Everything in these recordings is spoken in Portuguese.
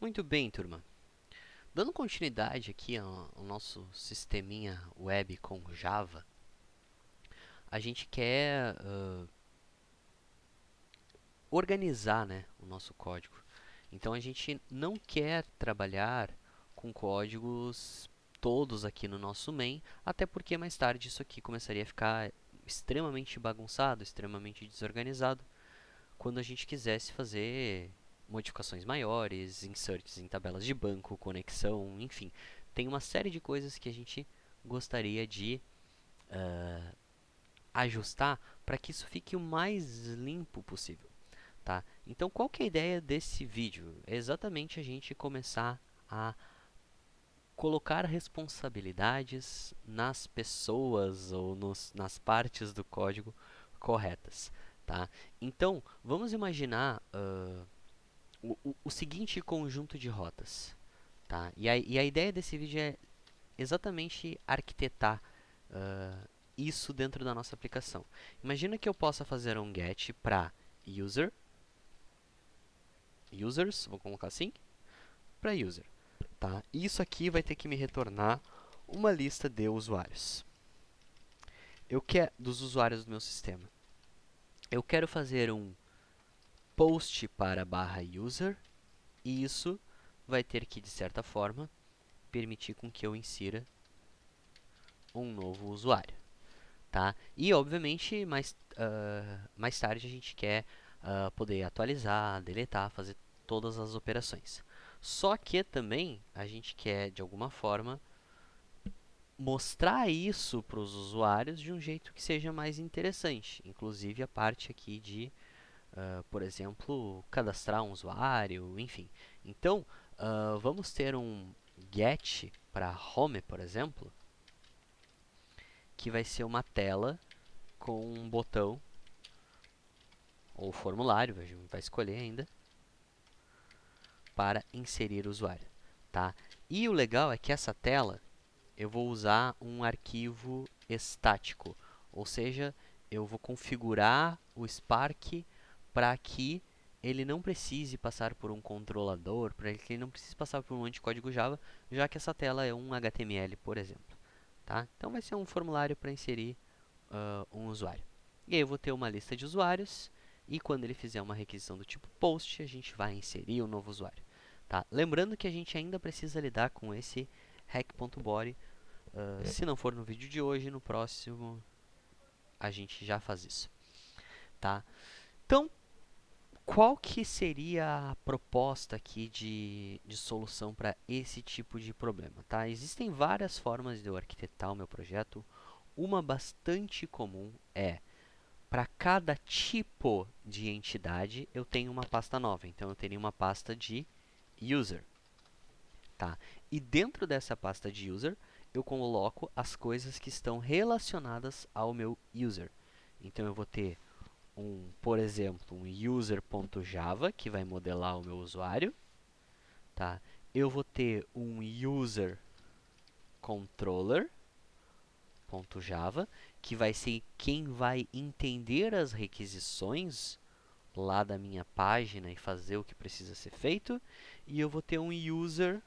Muito bem, turma. Dando continuidade aqui ao nosso sisteminha web com Java, a gente quer organizar, né, o nosso código. Então a gente não quer trabalhar com códigos todos aqui no nosso main, até porque mais tarde isso aqui começaria a ficar extremamente bagunçado, extremamente desorganizado, quando a gente quisesse fazer modificações maiores, inserts em tabelas de banco, conexão, enfim. Tem uma série de coisas que a gente gostaria de ajustar para que isso fique o mais limpo possível, tá? Então, qual que é a ideia desse vídeo? É exatamente a gente começar a colocar responsabilidades nas pessoas ou nas partes do código corretas, tá? Então, vamos imaginar o seguinte conjunto de rotas, tá? E a ideia desse vídeo é exatamente arquitetar isso dentro da nossa aplicação. Imagina que eu possa fazer um get para users, vou colocar assim, para user, tá? Isso aqui vai ter que me retornar uma lista de usuários. Eu quero dos usuários do meu sistema. Eu quero fazer um post para barra user e isso vai ter que, de certa forma, permitir com que eu insira um novo usuário, tá? E, obviamente, mais tarde a gente quer poder atualizar, deletar, fazer todas as operações. Só que também a gente quer, de alguma forma, mostrar isso para os usuários de um jeito que seja mais interessante. Inclusive a parte aqui de, por exemplo, cadastrar um usuário, enfim. Então, vamos ter um get para home, por exemplo, que vai ser uma tela com um botão ou formulário, a gente vai escolher ainda, para inserir o usuário, tá? E o legal é que essa tela eu vou usar um arquivo estático, ou seja, eu vou configurar o Spark para que ele não precise passar por um controlador, para que ele não precise passar por um anticódigo Java, já que essa tela é um HTML, por exemplo, tá? Então vai ser um formulário para inserir um usuário. E aí eu vou ter uma lista de usuários e quando ele fizer uma requisição do tipo post, a gente vai inserir um novo usuário. Tá? Lembrando que a gente ainda precisa lidar com esse hack.body. Se não for no vídeo de hoje, no próximo a gente já faz isso. Tá? Então, qual que seria a proposta aqui de solução para esse tipo de problema? Tá? Existem várias formas de eu arquitetar o meu projeto. Uma bastante comum é para cada tipo de entidade, eu tenho uma pasta nova. Então, eu teria uma pasta de user. Tá? E dentro dessa pasta de user, eu coloco as coisas que estão relacionadas ao meu user. Então, eu vou ter, por exemplo, um user.java, que vai modelar o meu usuário. Tá? Eu vou ter um user controller, .java, que vai ser quem vai entender as requisições lá da minha página e fazer o que precisa ser feito. E eu vou ter um user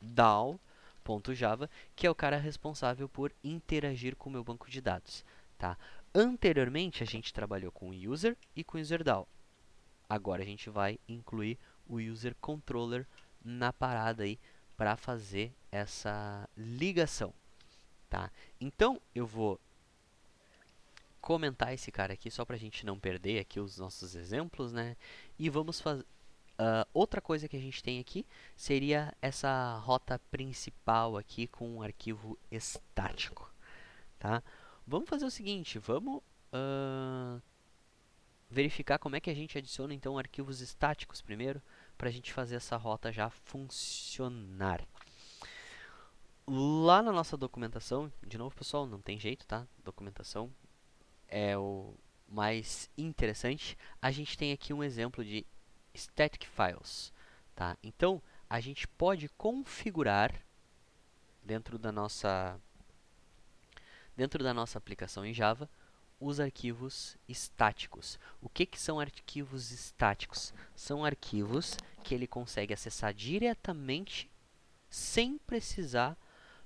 DAO.java, que é o cara responsável por interagir com o meu banco de dados. Tá? Anteriormente, a gente trabalhou com o user e com o user DAO. Agora a gente vai incluir o user controller na parada aí para fazer essa ligação. Tá? Então, eu vou comentar esse cara aqui só para a gente não perder aqui os nossos exemplos, né? E vamos fazer outra coisa que a gente tem aqui seria essa rota principal aqui com um arquivo estático, tá? Vamos fazer o seguinte, vamos verificar como é que a gente adiciona então arquivos estáticos primeiro, para a gente fazer essa rota já funcionar. Lá na nossa documentação, de novo pessoal, não tem jeito, tá? Documentação é o mais interessante. A gente tem aqui um exemplo de static files, tá? Então, a gente pode configurar dentro da nossa aplicação em Java os arquivos estáticos. O que são arquivos estáticos? São arquivos que ele consegue acessar diretamente sem precisar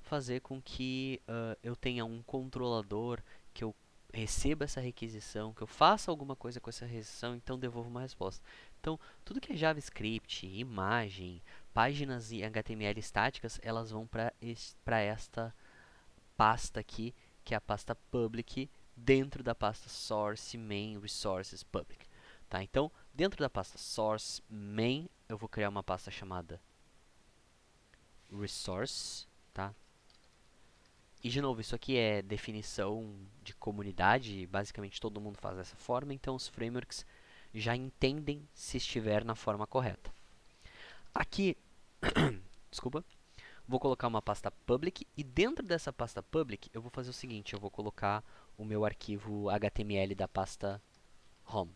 fazer com que eu tenha um controlador, que eu receba essa requisição, que eu faça alguma coisa com essa requisição, então devolva uma resposta. Então, tudo que é JavaScript, imagem, páginas em HTML estáticas, elas vão para esta pasta aqui, que é a pasta public, dentro da pasta source main resources public. Tá? Então, dentro da pasta source main, eu vou criar uma pasta chamada resource, tá? E de novo, isso aqui é definição de comunidade, basicamente todo mundo faz dessa forma, então os frameworks já entendem se estiver na forma correta. Aqui, desculpa, vou colocar uma pasta public e dentro dessa pasta public eu vou fazer o seguinte, eu vou colocar o meu arquivo HTML da pasta home,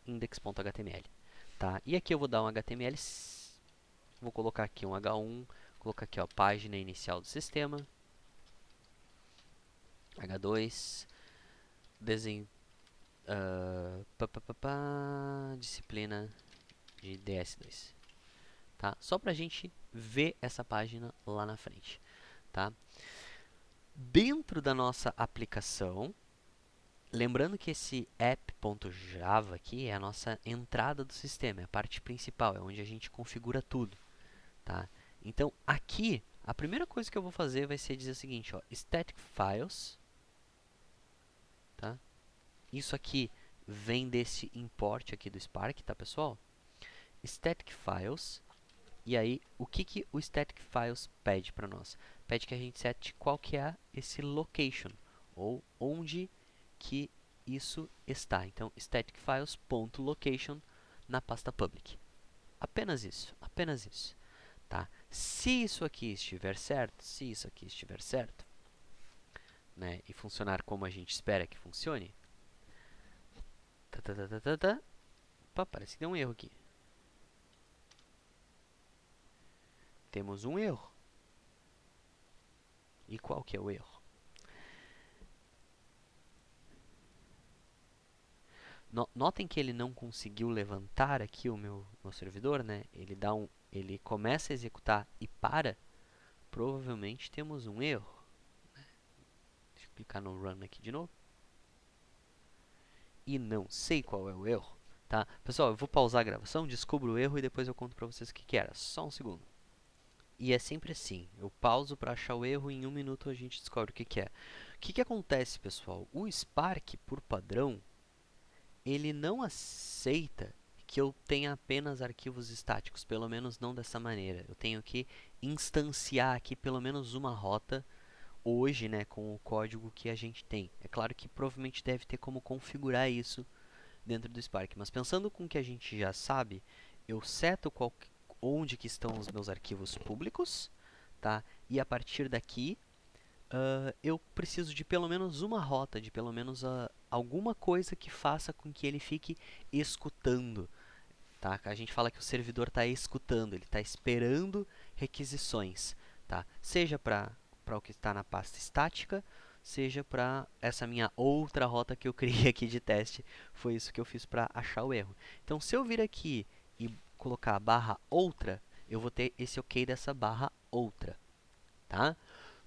index.html, tá? E aqui eu vou dar um HTML, vou colocar aqui um H1, colocar aqui a página inicial do sistema, H2, desenho, disciplina de DS2, tá? Só pra gente ver essa página lá na frente, tá? Dentro da nossa aplicação, lembrando que esse app.java aqui é a nossa entrada do sistema, é a parte principal, é onde a gente configura tudo, tá? Então, aqui, a primeira coisa que eu vou fazer vai ser dizer o seguinte, ó, static files, tá? Isso aqui vem desse import aqui do Spark, tá, pessoal? Static files. E aí, o que o static files pede para nós? Pede que a gente sete qual que é esse location, ou onde que isso está. Então, static files.location na pasta public. Apenas isso, apenas isso. Tá? Se isso aqui estiver certo, se isso aqui estiver certo, né, e funcionar como a gente espera que funcione, Opa, parece que deu um erro aqui. Temos um erro. E qual que é o erro? Notem que ele não conseguiu levantar aqui o meu servidor, né? Ele começa a executar e para. Provavelmente temos um erro. Deixa eu clicar no Run aqui de novo. E não sei qual é o erro, tá? Pessoal, eu vou pausar a gravação, descubro o erro e depois eu conto pra vocês o que era. Só um segundo. E é sempre assim, eu pauso para achar o erro e em um minuto a gente descobre o que é. O que acontece, pessoal? O Spark, por padrão, ele não aceita que eu tenha apenas arquivos estáticos, pelo menos não dessa maneira. Eu tenho que instanciar aqui pelo menos uma rota hoje, né, com o código que a gente tem. É claro que provavelmente deve ter como configurar isso dentro do Spark, mas pensando com o que a gente já sabe, eu seto onde que estão os meus arquivos públicos, tá? E a partir daqui, eu preciso de pelo menos uma rota, de pelo menos alguma coisa que faça com que ele fique escutando, tá? A gente fala que o servidor está escutando, ele está esperando requisições, tá? Seja para o que está na pasta estática, seja para essa minha outra rota que eu criei aqui de teste. Foi isso que eu fiz para achar o erro. Então, se eu vir aqui e colocar barra outra, eu vou ter esse ok dessa barra outra, tá?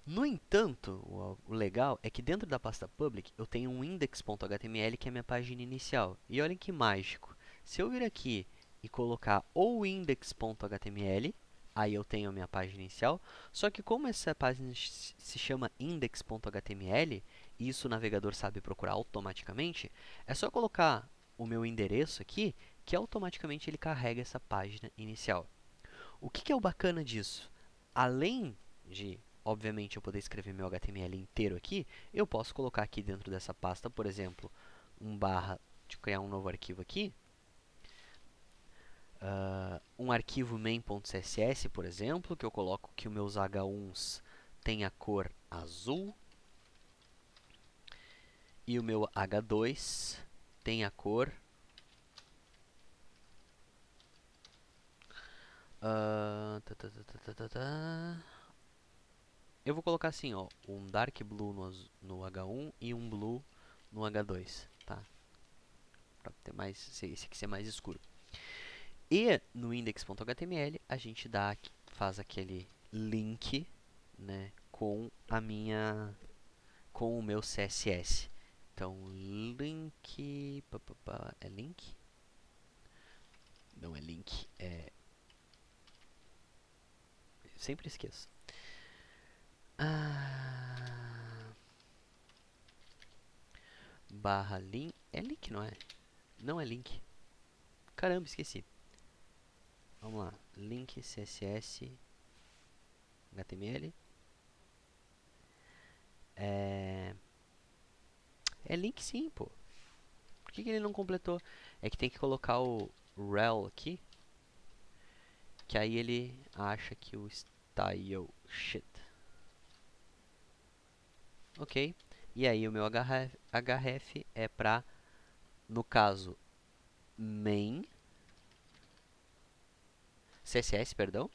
No entanto, o legal é que dentro da pasta public eu tenho um index.html que é a minha página inicial. E olhem que mágico. Se eu vir aqui e colocar o index.html, aí eu tenho a minha página inicial. Só que como essa página se chama index.html, e isso o navegador sabe procurar automaticamente, é só colocar o meu endereço aqui, que automaticamente ele carrega essa página inicial. O que é o bacana disso? Além de, obviamente, eu poder escrever meu HTML inteiro aqui, eu posso colocar aqui dentro dessa pasta, por exemplo, de criar um novo arquivo aqui, um arquivo main.css, por exemplo, que eu coloco que os meus H1s têm a cor azul e o meu H2 tem a cor eu vou colocar assim, ó, um dark blue no H1 e um blue no H2, tá? Para ter mais, esse aqui ser mais escuro. E no index.html a gente faz aquele link, né, com o meu CSS. Então, link, é link? Não é link, eu sempre esqueço. Barra link, é link, não é? Não é link. Caramba, esqueci. Vamos lá, link CSS HTML. É link sim, pô. Por que ele não completou? É que tem que colocar o rel aqui, que aí ele acha que o style shit. Ok. E aí o meu href é pra, no caso, main, css, perdão,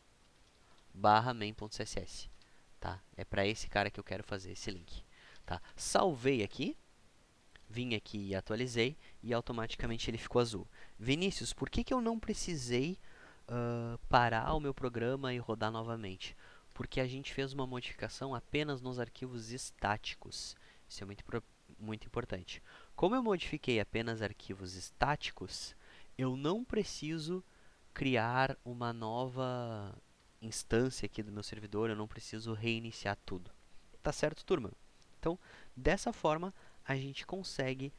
barra main.css. Tá? É pra esse cara que eu quero fazer esse link. Tá? Salvei aqui. Vim aqui e atualizei e automaticamente ele ficou azul. Vinícius, por que eu não precisei parar o meu programa e rodar novamente? Porque a gente fez uma modificação apenas nos arquivos estáticos. Isso é muito importante. Como eu modifiquei apenas arquivos estáticos, eu não preciso criar uma nova instância aqui do meu servidor, eu não preciso reiniciar tudo. Tá certo, turma? Então, dessa forma, a gente consegue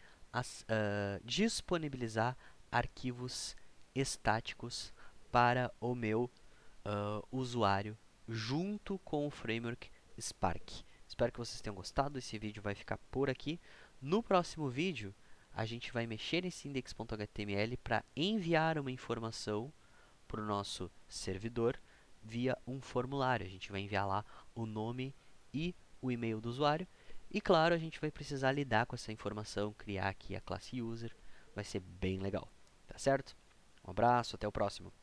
disponibilizar arquivos estáticos para o meu usuário junto com o framework Spark. Espero que vocês tenham gostado. Esse vídeo vai ficar por aqui. No próximo vídeo, a gente vai mexer nesse index.html para enviar uma informação para o nosso servidor via um formulário. A gente vai enviar lá o nome e o e-mail do usuário. E claro, a gente vai precisar lidar com essa informação, criar aqui a classe user. Vai ser bem legal, tá certo? Um abraço, até o próximo.